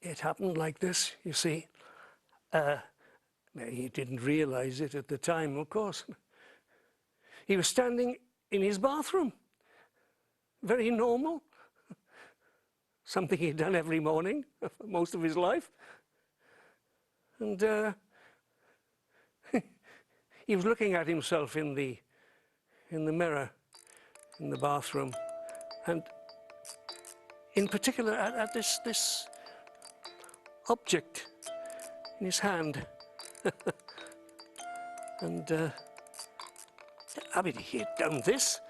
it happened like this, you see. He didn't realize it at the time, of course. He was standing in his bathroom, very normal, something he'd done every morning for most of his life. And he was looking at himself in the mirror in the bathroom, and in particular at this object in his hand. And I mean, he had done this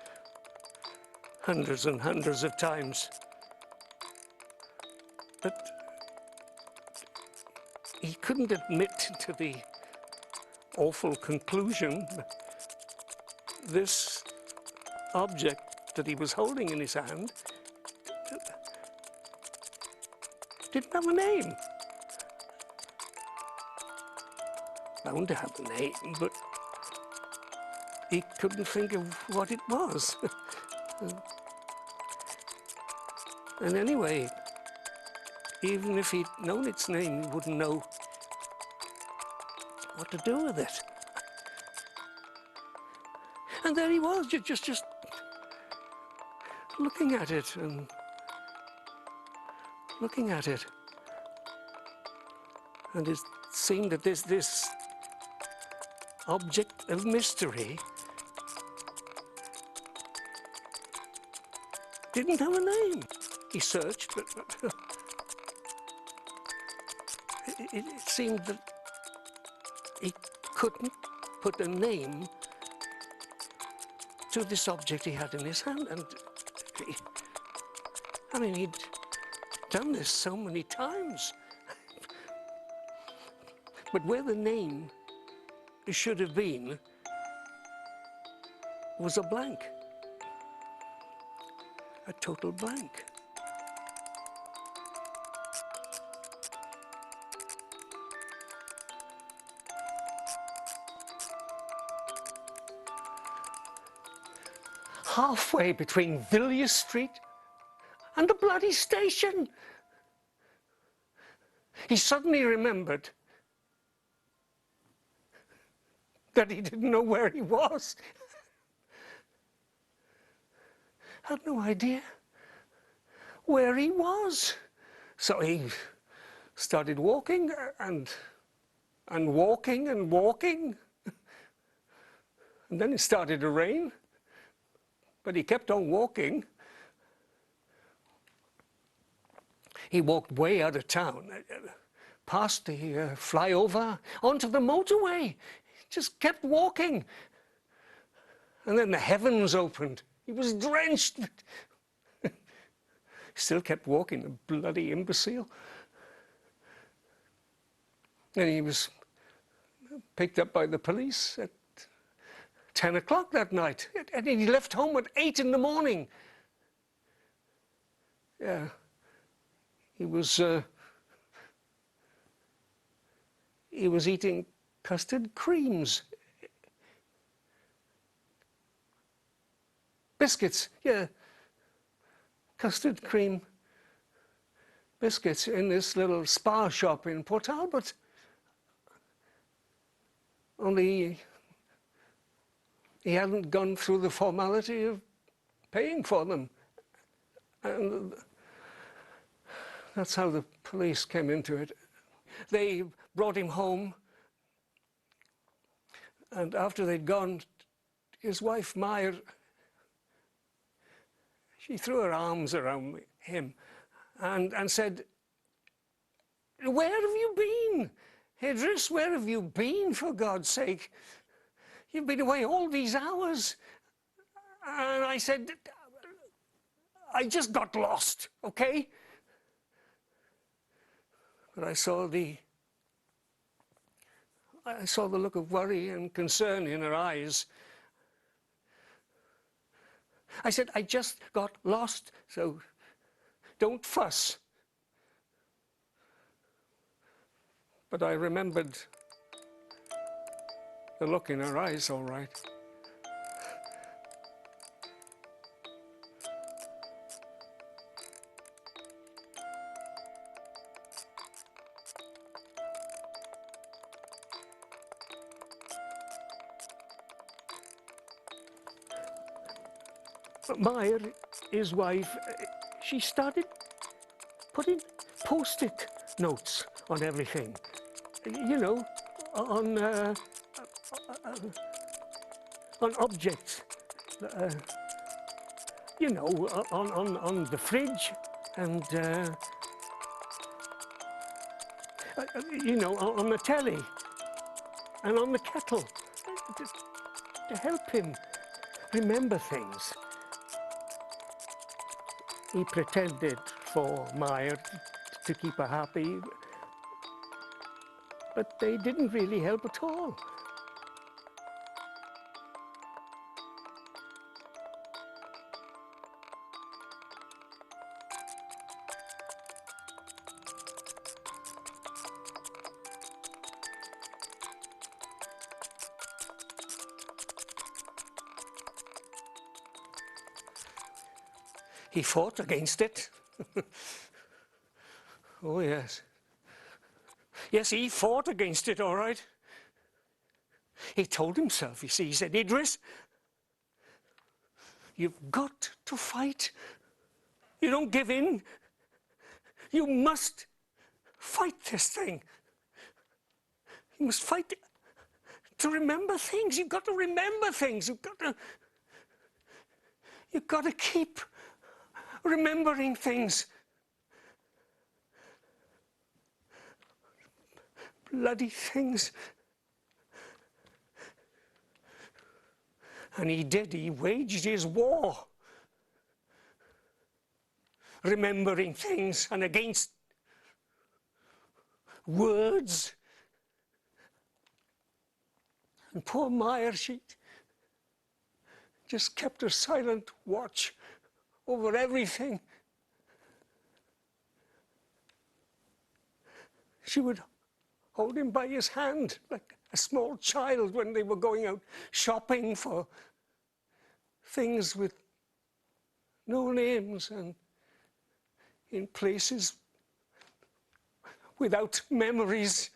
hundreds and hundreds of times, but he couldn't admit to the awful conclusion that this object that he was holding in his hand didn't have a name. Bound to have a name, but he couldn't think of what it was. And anyway, even if he'd known its name, he wouldn't know what to do with it. And there he was, just looking at it and looking at it. And it seemed that this object of mystery didn't have a name. He searched, but it seemed that he couldn't put a name to this object he had in his hand. And I mean, he'd done this so many times. But where the name should have been was a blank. A total blank. Halfway between Villiers Street and the bloody station, he suddenly remembered that he didn't know where he was. Had no idea where he was. So he started walking and walking and walking. And then it started to rain, but he kept on walking. He walked way out of town, past the flyover, onto the motorway. Just kept walking. And then the heavens opened. He was drenched. He still kept walking, the bloody imbecile. And he was picked up by the police at 10 o'clock that night. And he left home at 8 in the morning. Yeah. He was eating custard creams. Biscuits, yeah. Custard cream biscuits in this little spa shop in Port Talbot. Only he hadn't gone through the formality of paying for them. And that's how the police came into it. They brought him home, and after they'd gone, his wife, Maya, she threw her arms around him and said, "Where have you been? Idris, where have you been, for God's sake? You've been away all these hours." And I said, "I just got lost, okay?" But I saw the look of worry and concern in her eyes. I said, "I just got lost, so don't fuss." But I remembered the look in her eyes, all right. Meyer, his wife, she started putting post-it notes on everything. You know, on objects. You know, on the fridge and, you know, on the telly and on the kettle to help him remember things. He pretended for Meyer to keep her happy, but they didn't really help at all. He fought against it. Oh, yes. Yes, he fought against it, all right. He told himself, you see, he said, Idris, you've got to fight. You don't give in. You must fight this thing. You must fight to remember things. You've got to remember things. You've got to keep remembering things. Bloody things. And he did. He waged his war. Remembering things and against words. And poor Meyer, she just kept a silent watch over everything. She would hold him by his hand like a small child when they were going out shopping for things with no names and in places without memories.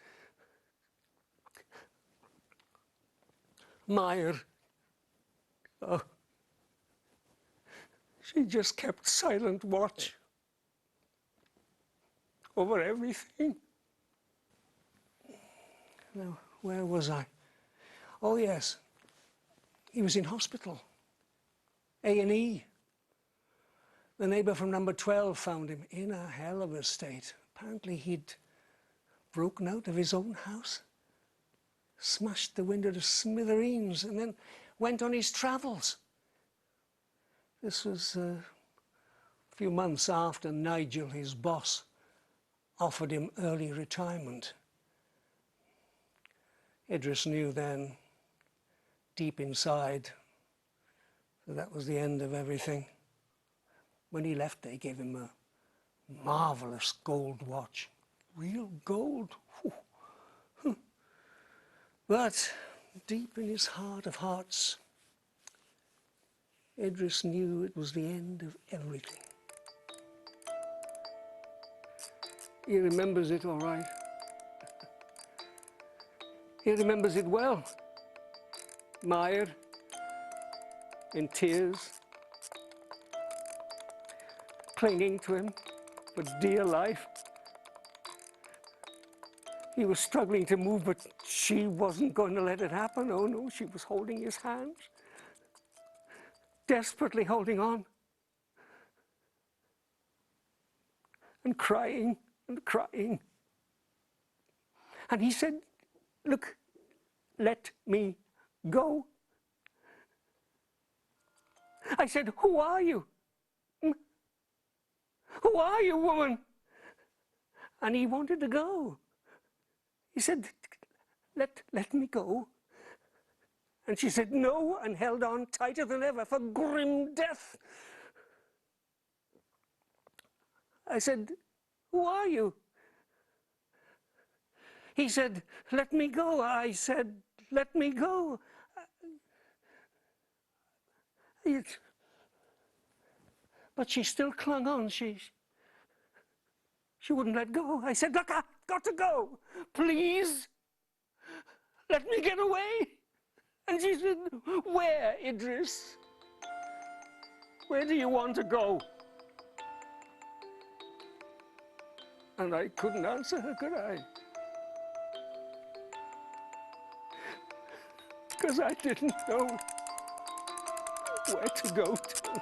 Meyer, oh, she just kept silent watch over everything. Now, where was I? Oh, yes. He was in hospital. A&E. The neighbour from number 12 found him in a hell of a state. Apparently he'd broken out of his own house, smashed the window to smithereens, and then went on his travels. This was a few months after Nigel, his boss, offered him early retirement. Idris knew then, deep inside, that that was the end of everything. When he left, they gave him a marvellous gold watch. Real gold. But deep in his heart of hearts, Idris knew it was the end of everything. He remembers it all right. He remembers it well. Meyer, in tears, clinging to him for dear life. He was struggling to move, but she wasn't going to let it happen. Oh no, she was holding his hands, desperately holding on, and crying and crying. And he said, look, let me go. I said, who are you? Who are you, woman? And he wanted to go. He said, let me go. And she said no, and held on tighter than ever for grim death. I said, who are you? He said, let me go. I said, let me go. But she still clung on. She wouldn't let go. I said, look, I've got to go. Please, let me get away. And she said, where, Idris? Where do you want to go? And I couldn't answer her, could I? Because I didn't know where to go to.